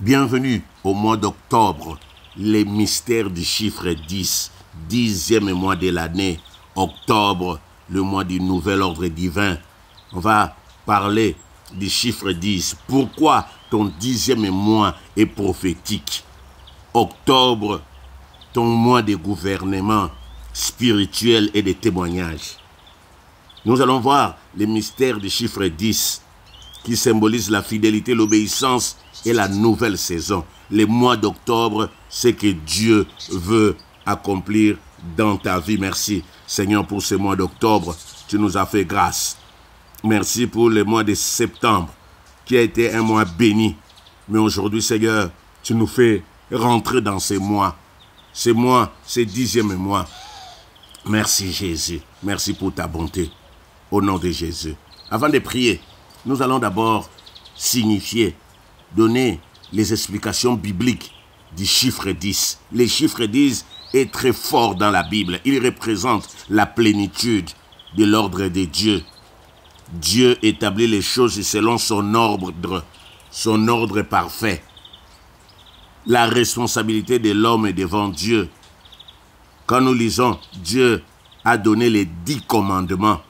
Bienvenue au mois d'octobre, les mystères du chiffre 10, 10e mois de l'année, octobre, le mois du nouvel ordre divin. On va parler du chiffre 10. Pourquoi ton 10e mois est prophétique? Octobre, ton mois de gouvernement spirituel et de témoignage. Nous allons voir les mystères du chiffre 10 qui symbolisent la fidélité, l'obéissance et la nouvelle saison. Les mois d'octobre, c'est que Dieu veut accomplir dans ta vie. Merci Seigneur pour ce mois d'octobre. Tu nous as fait grâce. Merci pour le mois de septembre qui a été un mois béni. Mais aujourd'hui Seigneur, tu nous fais rentrer dans ces mois. Ces mois, ces 10e mois. Merci Jésus. Merci pour ta bonté. Au nom de Jésus. Avant de prier, nous allons d'abord signifier, donner les explications bibliques du chiffre 10. Le chiffre 10 est très fort dans la Bible. Il représente la plénitude de l'ordre de Dieu. Dieu établit les choses selon son ordre parfait. La responsabilité de l'homme est devant Dieu. Quand nous lisons, Dieu a donné les 10 commandements.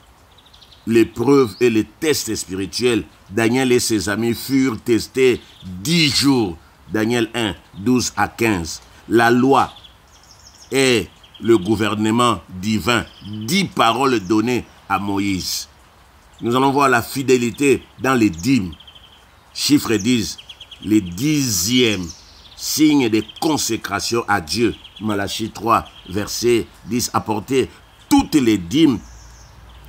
L'épreuve et les tests spirituels, Daniel et ses amis furent testés 10 jours. Daniel 1, 12 à 15. La loi et le gouvernement divin, 10 paroles données à Moïse. Nous allons voir la fidélité dans les dîmes. Chiffre 10, les 10e signe de consécration à Dieu. Malachie 3, verset 10, apportez toutes les dîmes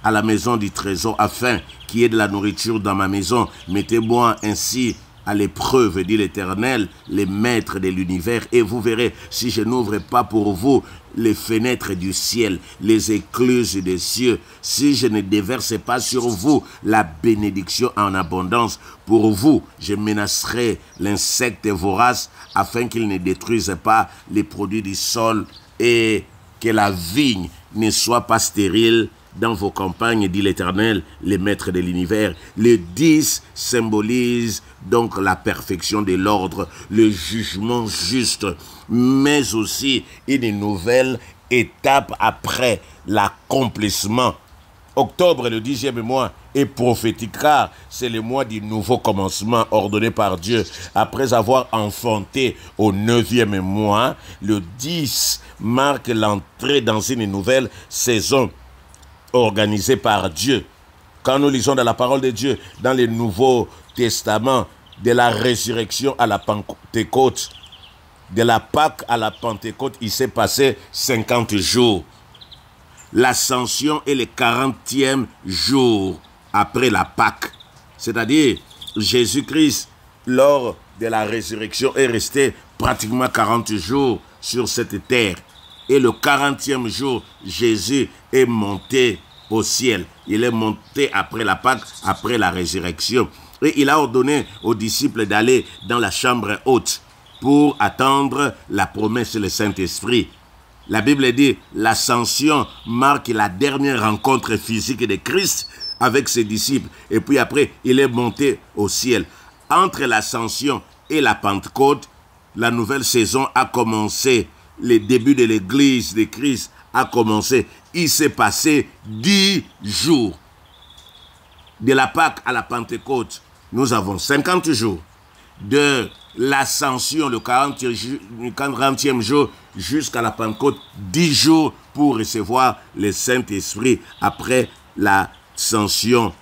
à la maison du trésor, afin qu'il y ait de la nourriture dans ma maison. Mettez-moi ainsi à l'épreuve, dit l'Éternel, les maîtres de l'univers, et vous verrez si je n'ouvre pas pour vous les fenêtres du ciel, les écluses des cieux, si je ne déverse pas sur vous la bénédiction en abondance. Pour vous, je menacerai l'insecte vorace, afin qu'il ne détruise pas les produits du sol, et que la vigne ne soit pas stérile dans vos campagnes, dit l'Éternel, les maîtres de l'univers. Le 10 symbolise donc la perfection de l'ordre, le jugement juste, mais aussi une nouvelle étape après l'accomplissement. Octobre, le 10e mois, est prophétique car c'est le mois du nouveau commencement ordonné par Dieu. Après avoir enfanté au 9e mois, le 10 marque l'entrée dans une nouvelle saison organisé par Dieu. Quand nous lisons dans la parole de Dieu, dans le Nouveau Testament, de la résurrection à la Pentecôte, de la Pâque à la Pentecôte, il s'est passé 50 jours. L'ascension est le 40e jour après la Pâque. C'est-à-dire, Jésus-Christ, lors de la résurrection, est resté pratiquement 40 jours sur cette terre. Et le 40e jour, Jésus est monté au ciel. Il est monté après la Pâque, après la résurrection. Et il a ordonné aux disciples d'aller dans la chambre haute pour attendre la promesse du Saint-Esprit. La Bible dit, l'ascension marque la dernière rencontre physique de Christ avec ses disciples. Et puis après, il est monté au ciel. Entre l'ascension et la Pentecôte, la nouvelle saison a commencé. Le début de l'église de Christ a commencé. Il s'est passé 10 jours. De la Pâque à la Pentecôte, nous avons 50 jours. De l'ascension, le 40e jour, jusqu'à la Pentecôte, 10 jours pour recevoir le Saint-Esprit après l'ascension.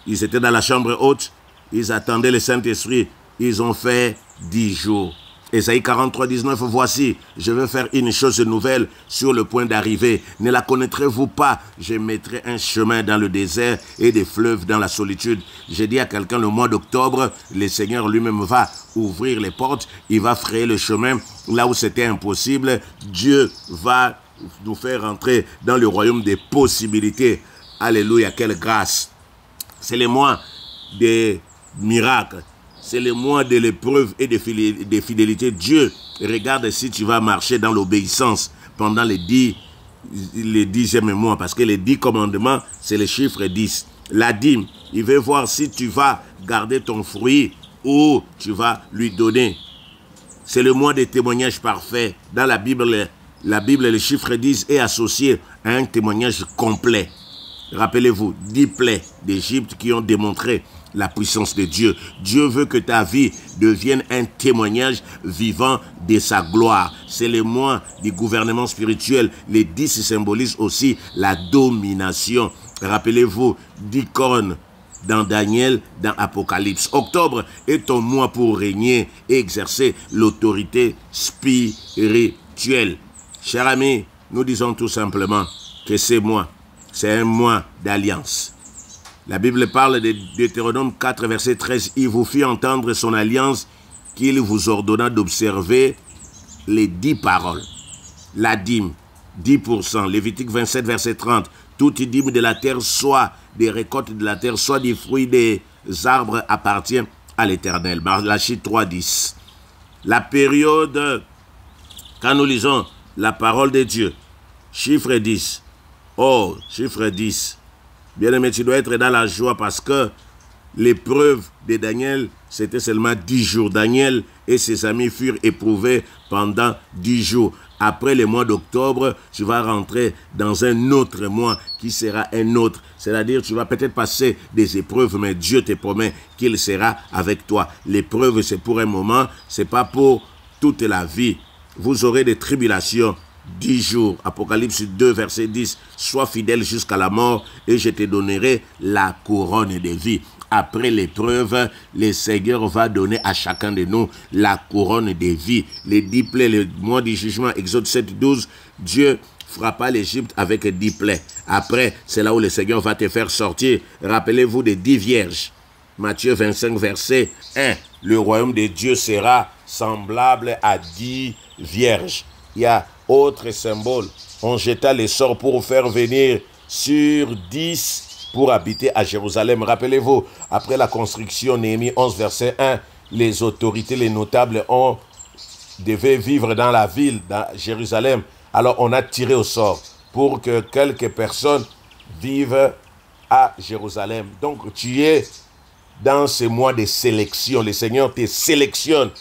Ils étaient dans la chambre haute, ils attendaient le Saint-Esprit, ils ont fait 10 jours. Ésaïe 43, 19, voici, je vais faire une chose nouvelle sur le point d'arriver. Ne la connaîtrez-vous pas? Je mettrai un chemin dans le désert et des fleuves dans la solitude. J'ai dit à quelqu'un le mois d'octobre, le Seigneur lui-même va ouvrir les portes, il va frayer le chemin là où c'était impossible. Dieu va nous faire entrer dans le royaume des possibilités. Alléluia, quelle grâce. C'est le mois des miracles. C'est le mois de l'épreuve et de fidélité. Dieu regarde si tu vas marcher dans l'obéissance pendant les 10e mois. Parce que les 10 commandements, c'est le chiffre 10. La dîme, il veut voir si tu vas garder ton fruit ou tu vas lui donner. C'est le mois des témoignages parfaits. Dans la Bible, le chiffre 10 est associé à un témoignage complet. Rappelez-vous, 10 plaies d'Égypte qui ont démontré la puissance de Dieu. Dieu veut que ta vie devienne un témoignage vivant de sa gloire. C'est le mois du gouvernement spirituel. Les 10 symbolisent aussi la domination. Rappelez-vous, 10 cornes dans Daniel, dans Apocalypse. Octobre est ton mois pour régner et exercer l'autorité spirituelle. Chers amis, nous disons tout simplement que c'est un mois d'alliance. La Bible parle de Deutéronome 4, verset 13. Il vous fit entendre son alliance qu'il vous ordonna d'observer les 10 paroles. La dîme, 10%. Lévitique 27, verset 30. Toute dîme de la terre, soit des récoltes de la terre, soit des fruits des arbres, appartient à l'Éternel. Malachie 3, 10. La période, quand nous lisons la parole de Dieu, chiffre 10. Oh, chiffre 10. Bien-aimé, tu dois être dans la joie parce que l'épreuve de Daniel, c'était seulement 10 jours. Daniel et ses amis furent éprouvés pendant 10 jours. Après le mois d'octobre, tu vas rentrer dans un autre mois qui sera un autre. C'est-à-dire, tu vas peut-être passer des épreuves, mais Dieu te promet qu'il sera avec toi. L'épreuve, c'est pour un moment, c'est pas pour toute la vie. Vous aurez des tribulations. 10 jours, Apocalypse 2, verset 10, sois fidèle jusqu'à la mort et je te donnerai la couronne de vie. Après l'épreuve, le Seigneur va donner à chacun de nous la couronne de vie. Les 10 plaies, le mois du jugement, Exode 7, 12, Dieu frappa l'Égypte avec 10 plaies. Après, c'est là où le Seigneur va te faire sortir. Rappelez-vous des 10 vierges. Matthieu 25, verset 1, le royaume de Dieu sera semblable à 10 vierges. Il y a autre symbole, on jeta les sorts pour faire venir sur 10 pour habiter à Jérusalem. Rappelez-vous, après la construction, Néhémie 11, verset 1, les autorités, les notables devaient vivre dans la ville, dans Jérusalem. Alors on a tiré au sort pour que quelques personnes vivent à Jérusalem. Donc tu es dans ce mois de sélection. Le Seigneur te sélectionne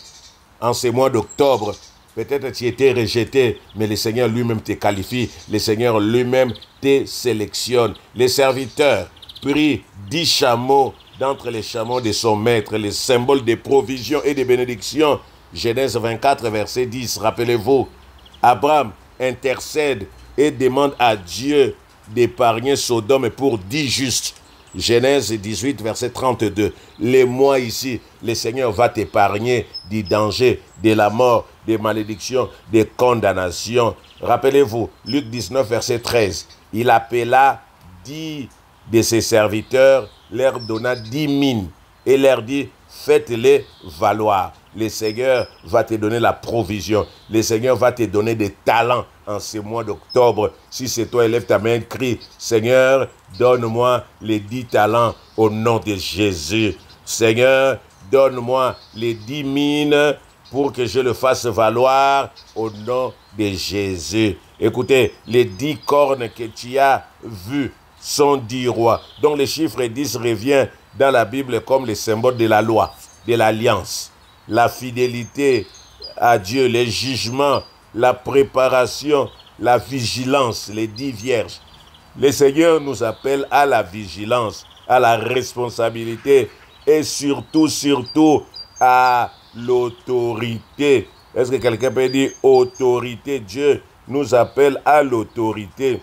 en ce mois d'octobre. Peut-être tu étais rejeté, mais le Seigneur lui-même te qualifie. Le Seigneur lui-même te sélectionne. Les serviteurs prirent 10 chameaux d'entre les chameaux de son maître, les symboles de provision et de bénédiction. Genèse 24, verset 10. Rappelez-vous, Abraham intercède et demande à Dieu d'épargner Sodome pour 10 justes. Genèse 18, verset 32. Les mois ici, le Seigneur va t'épargner du danger, de la mort, des malédictions, des condamnations. Rappelez-vous, Luc 19, verset 13. Il appela 10 de ses serviteurs, leur donna 10 mines et leur dit, faites-les valoir. Le Seigneur va te donner la provision. Le Seigneur va te donner des talents en ce mois d'octobre. Si c'est toi, élève ta main, crie, Seigneur, donne-moi les 10 talents au nom de Jésus. Seigneur, donne-moi les 10 mines pour que je le fasse valoir au nom de Jésus. Écoutez, les 10 cornes que tu as vues sont 10 rois, dont le chiffre 10 revient dans la Bible comme le symbole de la loi, de l'alliance, la fidélité à Dieu, les jugements, la préparation, la vigilance, les 10 vierges. Le Seigneur nous appelle à la vigilance, à la responsabilité et surtout à l'autorité. Est-ce que quelqu'un peut dire autorité? Dieu nous appelle à l'autorité.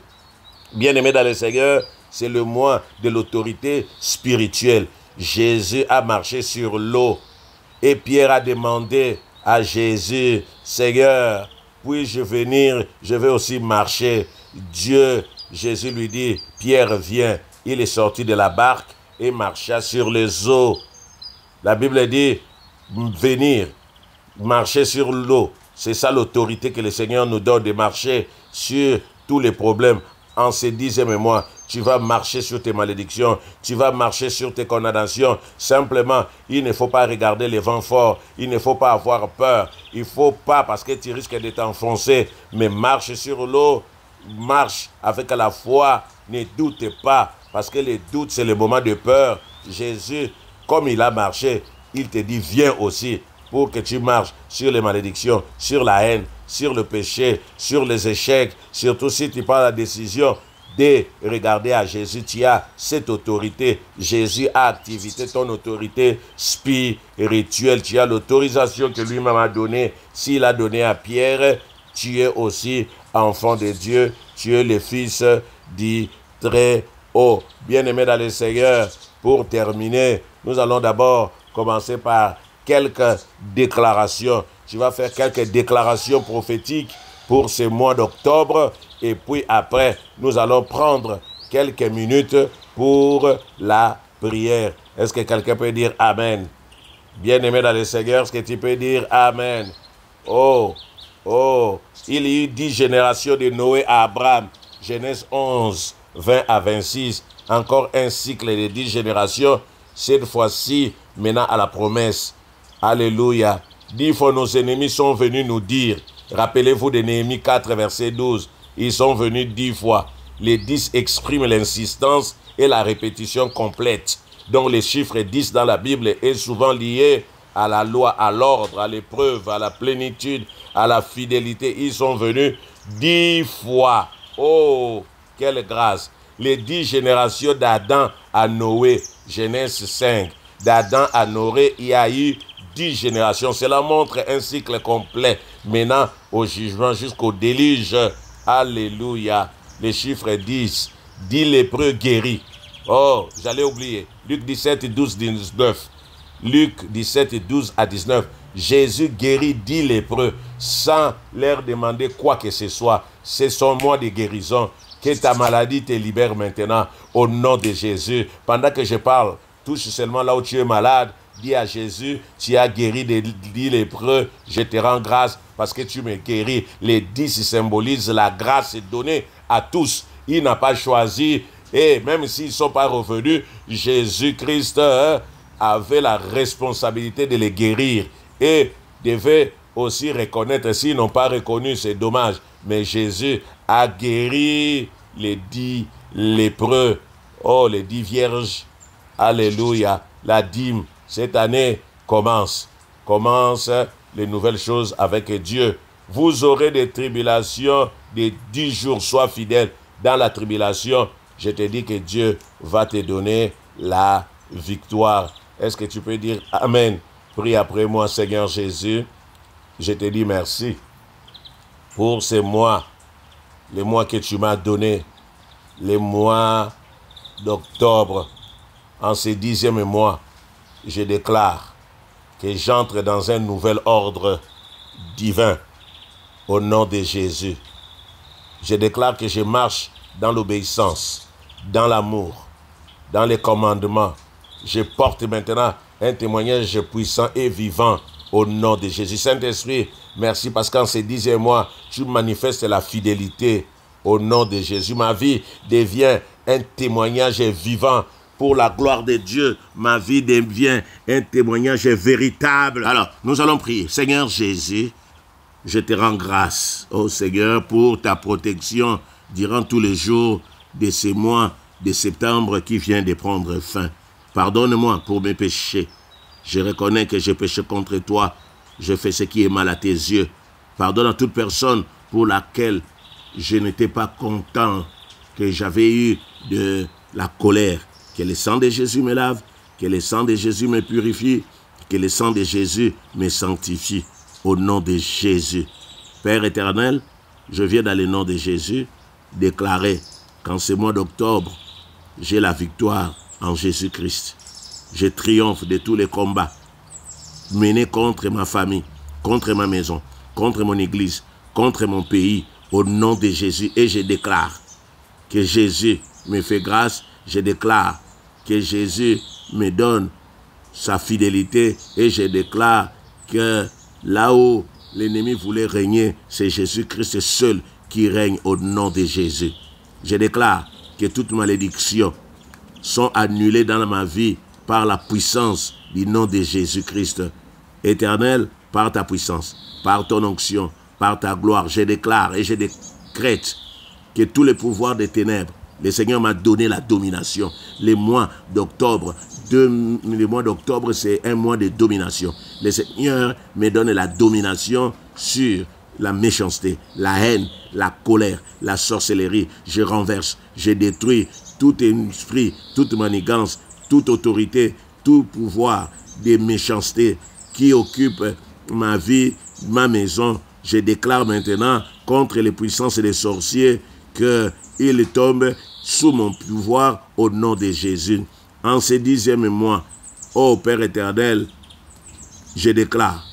Bien-aimé dans le Seigneur, c'est le mois de l'autorité spirituelle. Jésus a marché sur l'eau et Pierre a demandé à Jésus, Seigneur, puis-je venir? Je vais aussi marcher. Jésus lui dit, Pierre, viens. Il est sorti de la barque et marcha sur les eaux. La Bible dit, venir, marcher sur l'eau. C'est ça l'autorité que le Seigneur nous donne, de marcher sur tous les problèmes. En ce 10e mois, tu vas marcher sur tes malédictions, tu vas marcher sur tes condamnations. Simplement, il ne faut pas regarder les vents forts, il ne faut pas avoir peur. Il ne faut pas, parce que tu risques de t'enfoncer, mais marche sur l'eau, marche avec la foi, ne doute pas, parce que les doutes, c'est le moment de peur. Jésus, comme il a marché, il te dit, viens aussi. pour que tu marches sur les malédictions, sur la haine, sur le péché, sur les échecs, surtout si tu prends la décision de regarder à Jésus, tu as cette autorité. Jésus a activé ton autorité spirituelle. Tu as l'autorisation que lui-même a donnée. S'il a donné à Pierre, tu es aussi enfant de Dieu. Tu es le fils du Très-Haut. Bien-aimé dans le Seigneur, pour terminer, nous allons d'abord commencer par quelques déclarations. Tu vas faire quelques déclarations prophétiques pour ce mois d'octobre. Et puis après, nous allons prendre quelques minutes pour la prière. Est-ce que quelqu'un peut dire Amen? Bien-aimé dans le Seigneur, est-ce que tu peux dire Amen? Oh, il y a eu 10 générations de Noé à Abraham. Genèse 11, 20 à 26. Encore un cycle de 10 générations. Cette fois-ci, maintenant à la promesse. Alléluia. 10 fois nos ennemis sont venus nous dire. Rappelez-vous de Néhémie 4, verset 12. Ils sont venus 10 fois. Les 10 expriment l'insistance et la répétition complète. Donc le chiffre 10 dans la Bible est souvent lié à la loi, à l'ordre, à l'épreuve, à la plénitude, à la fidélité. Ils sont venus 10 fois. Oh, quelle grâce! Les 10 générations d'Adam à Noé, Genèse 5. D'Adam à Noé, il y a eu 10 générations. Cela montre un cycle complet. Maintenant, au jugement jusqu'au déluge. Alléluia. Les chiffres 10. 10 lépreux guéris. Oh, j'allais oublier. Luc 17, 12, 19. Luc 17, 12 à 19. Jésus guérit 10 lépreux sans leur demander quoi que ce soit. C'est son mois de guérison. Que ta maladie te libère maintenant au nom de Jésus. Pendant que je parle, touche seulement là où tu es malade. Dis à Jésus, tu as guéri des 10 lépreux. Je te rends grâce parce que tu me guéris. Les 10 symbolisent la grâce donnée à tous. Il n'a pas choisi. Et même s'ils ne sont pas revenus, Jésus-Christ avait la responsabilité de les guérir. Et devait aussi reconnaître, s'ils n'ont pas reconnu, c'est dommage. Mais Jésus a guéri les 10 lépreux. Oh, les 10 vierges. Alléluia. La dîme, cette année, commence les nouvelles choses avec Dieu. Vous aurez des tribulations de 10 jours. Sois fidèle dans la tribulation. Je te dis que Dieu va te donner la victoire. Est-ce que tu peux dire Amen? Prie après moi, Seigneur Jésus. Je te dis merci pour ces mois, les mois que tu m'as donnés, les mois d'octobre. En ce 10e mois, je déclare que j'entre dans un nouvel ordre divin au nom de Jésus. Je déclare que je marche dans l'obéissance, dans l'amour, dans les commandements. Je porte maintenant un témoignage puissant et vivant au nom de Jésus. Saint-Esprit, merci parce qu'en ces 10e mois, tu manifestes la fidélité au nom de Jésus. Ma vie devient un témoignage vivant pour la gloire de Dieu. Ma vie devient un témoignage véritable. Alors, nous allons prier. Seigneur Jésus, je te rends grâce, oh Seigneur, pour ta protection durant tous les jours de ces mois de septembre qui vient de prendre fin. Pardonne-moi pour mes péchés. Je reconnais que j'ai péché contre toi. Je fais ce qui est mal à tes yeux. Pardonne à toute personne pour laquelle je n'étais pas content, que j'avais eu de la colère. Que le sang de Jésus me lave, que le sang de Jésus me purifie, que le sang de Jésus me sanctifie. Au nom de Jésus. Père éternel, je viens dans le nom de Jésus déclarer qu'en ce mois d'octobre, j'ai la victoire en Jésus-Christ. Je triomphe de tous les combats menés contre ma famille, contre ma maison, contre mon église, contre mon pays, au nom de Jésus. Et je déclare que Jésus me fait grâce. Je déclare que Jésus me donne sa fidélité. Et je déclare que là où l'ennemi voulait régner, c'est Jésus-Christ seul qui règne au nom de Jésus. Je déclare que toutes malédictions sont annulées dans ma vie par la puissance du nom de Jésus-Christ. Éternel, par ta puissance, par ton onction, par ta gloire, je déclare et je décrète que tous les pouvoirs des ténèbres, Le Seigneur m'a donné la domination. Les mois d'octobre, c'est un mois de domination. Le Seigneur me donne la domination sur la méchanceté, la haine, la colère, la sorcellerie. Je renverse, je détruis tout esprit, toute manigance, toute autorité, tout pouvoir de méchanceté qui occupe ma vie, ma maison. Je déclare maintenant contre les puissances des sorciers qu'ils tombent sous mon pouvoir au nom de Jésus. En ce 10e mois, ô Père éternel, je déclare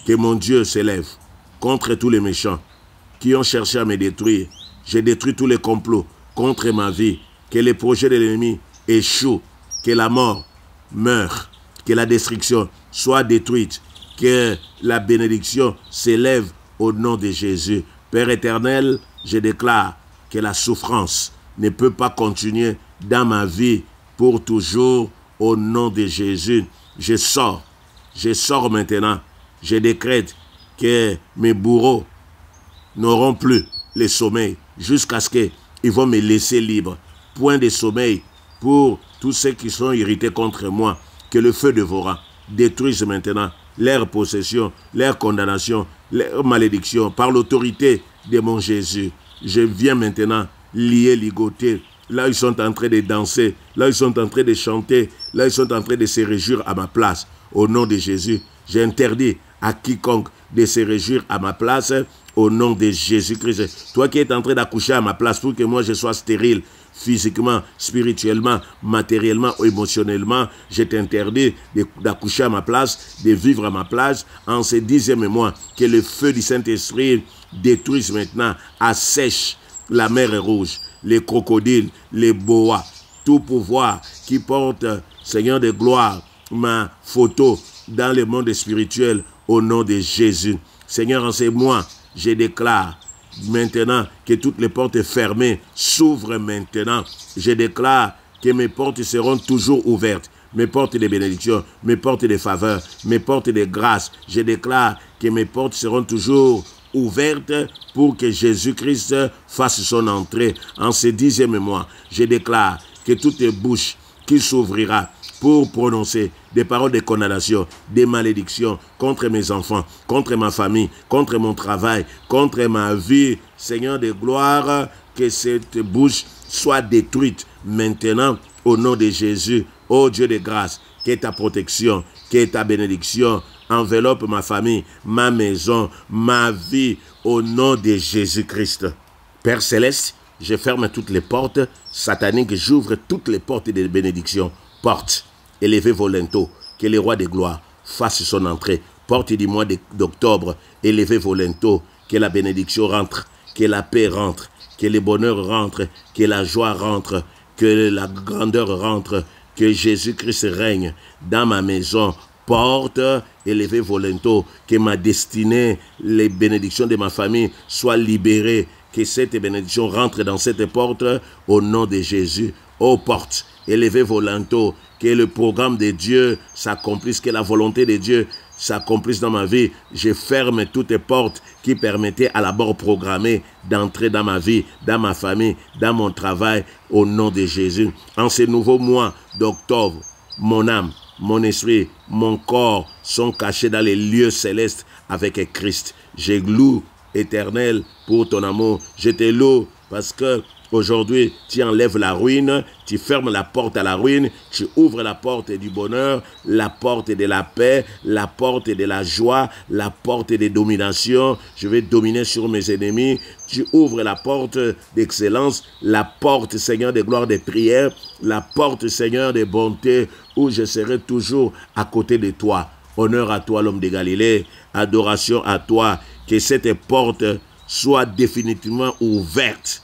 que mon Dieu s'élève contre tous les méchants qui ont cherché à me détruire. Je détruis tous les complots contre ma vie, que les projets de l'ennemi échouent, que la mort meure, que la destruction soit détruite, que la bénédiction s'élève au nom de Jésus. Père éternel, je déclare que la souffrance ne peut pas continuer dans ma vie pour toujours au nom de Jésus. Je sors maintenant. Je décrète que mes bourreaux n'auront plus le sommeil jusqu'à ce qu'ils vont me laisser libre. Point de sommeil pour tous ceux qui sont irrités contre moi. Que le feu dévorant détruise maintenant leur possession, leur condamnation, leur malédiction par l'autorité de mon Jésus. Je viens maintenant lier, ligoter. Là, ils sont en train de danser. Là, ils sont en train de chanter. Là, ils sont en train de se réjouir à ma place. Au nom de Jésus, j'interdis à quiconque de se réjouir à ma place au nom de Jésus-Christ. Toi qui es en train d'accoucher à ma place pour que moi je sois stérile, physiquement, spirituellement, matériellement, émotionnellement, je t'interdis d'accoucher à ma place, de vivre à ma place en ce 10e mois. Que le feu du Saint-Esprit détruise maintenant, assèche la mer rouge, les crocodiles, les boas, tout pouvoir qui porte, Seigneur de gloire, ma photo dans le monde spirituel au nom de Jésus. Seigneur, en ces mois, je déclare maintenant que toutes les portes fermées s'ouvrent maintenant. Je déclare que mes portes seront toujours ouvertes. Mes portes de bénédiction, mes portes de faveur, mes portes de grâce. Je déclare que mes portes seront toujours ouvertes pour que Jésus-Christ fasse son entrée en ce 10e mois. Je déclare que toute bouche qui s'ouvrira pour prononcer des paroles de condamnation, des malédictions contre mes enfants, contre ma famille, contre mon travail, contre ma vie. Seigneur de gloire, que cette bouche soit détruite maintenant au nom de Jésus. Ô Dieu de grâce, que ta protection, que ta bénédiction enveloppe ma famille, ma maison, ma vie au nom de Jésus-Christ. Père Céleste, je ferme toutes les portes sataniques, j'ouvre toutes les portes de bénédiction. Porte, élevez vos linteaux, que le roi de gloire fasse son entrée. Porte du mois d'octobre, élevez vos linteaux, que la bénédiction rentre, que la paix rentre, que le bonheur rentre, que la joie rentre, que la grandeur rentre, que Jésus-Christ règne dans ma maison. Porte, élevez vos linteaux, que ma destinée, les bénédictions de ma famille soient libérées, que cette bénédiction rentre dans cette porte au nom de Jésus. Ô porte, élevez vos linteaux, que le programme de Dieu s'accomplisse, que la volonté de Dieu s'accomplisse dans ma vie. Je ferme toutes les portes qui permettaient à la mort programmée d'entrer dans ma vie, dans ma famille, dans mon travail, au nom de Jésus. En ce nouveau mois d'octobre, mon âme, mon esprit, mon corps sont cachés dans les lieux célestes avec Christ. Je loue, Éternel, pour ton amour. Je te loue parce que aujourd'hui, tu enlèves la ruine, tu fermes la porte à la ruine, tu ouvres la porte du bonheur, la porte de la paix, la porte de la joie, la porte de domination. Je vais dominer sur mes ennemis. Tu ouvres la porte d'excellence, la porte, Seigneur, de gloire, de prière, la porte, Seigneur, de bonté, où je serai toujours à côté de toi. Honneur à toi, l'homme de Galilée, adoration à toi, que cette porte soit définitivement ouverte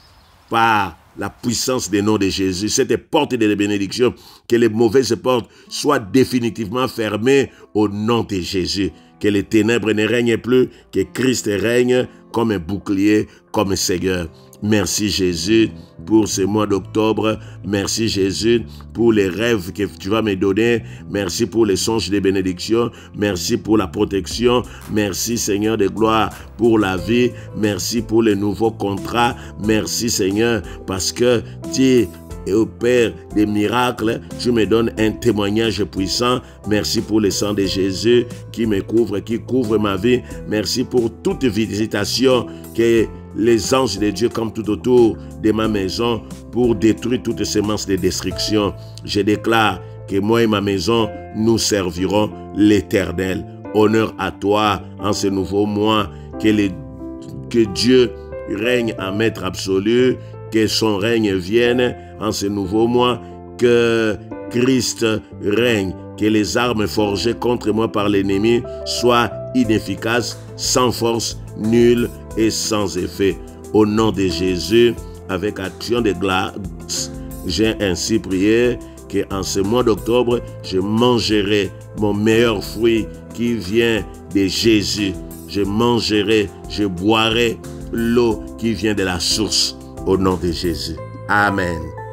par la puissance des noms de Jésus. Cette porte de bénédiction, que les mauvaises portes soient définitivement fermées au nom de Jésus. Que les ténèbres ne règnent plus, que Christ règne comme un bouclier, comme un Seigneur. Merci Jésus pour ce mois d'octobre. Merci Jésus pour les rêves que tu vas me donner. Merci pour les songes de bénédiction. Merci pour la protection. Merci Seigneur de gloire pour la vie. Merci pour les nouveaux contrats. Merci Seigneur parce que tu et au Père des miracles, tu me donnes un témoignage puissant. Merci pour le sang de Jésus qui me couvre, qui couvre ma vie. Merci pour toute visitation que les anges de Dieu campent tout autour de ma maison pour détruire toutes semences de destruction. Je déclare que moi et ma maison, nous servirons l'Éternel. Honneur à toi en ce nouveau mois. Que Dieu règne en maître absolu. Que son règne vienne en ce nouveau mois, que Christ règne, que les armes forgées contre moi par l'ennemi soient inefficaces, sans force, nulles et sans effet. Au nom de Jésus, avec action de grâce, j'ai ainsi prié qu'en ce mois d'octobre, je mangerai mon meilleur fruit qui vient de Jésus. Je mangerai, je boirai l'eau qui vient de la source. Au nom de Jésus. Amen.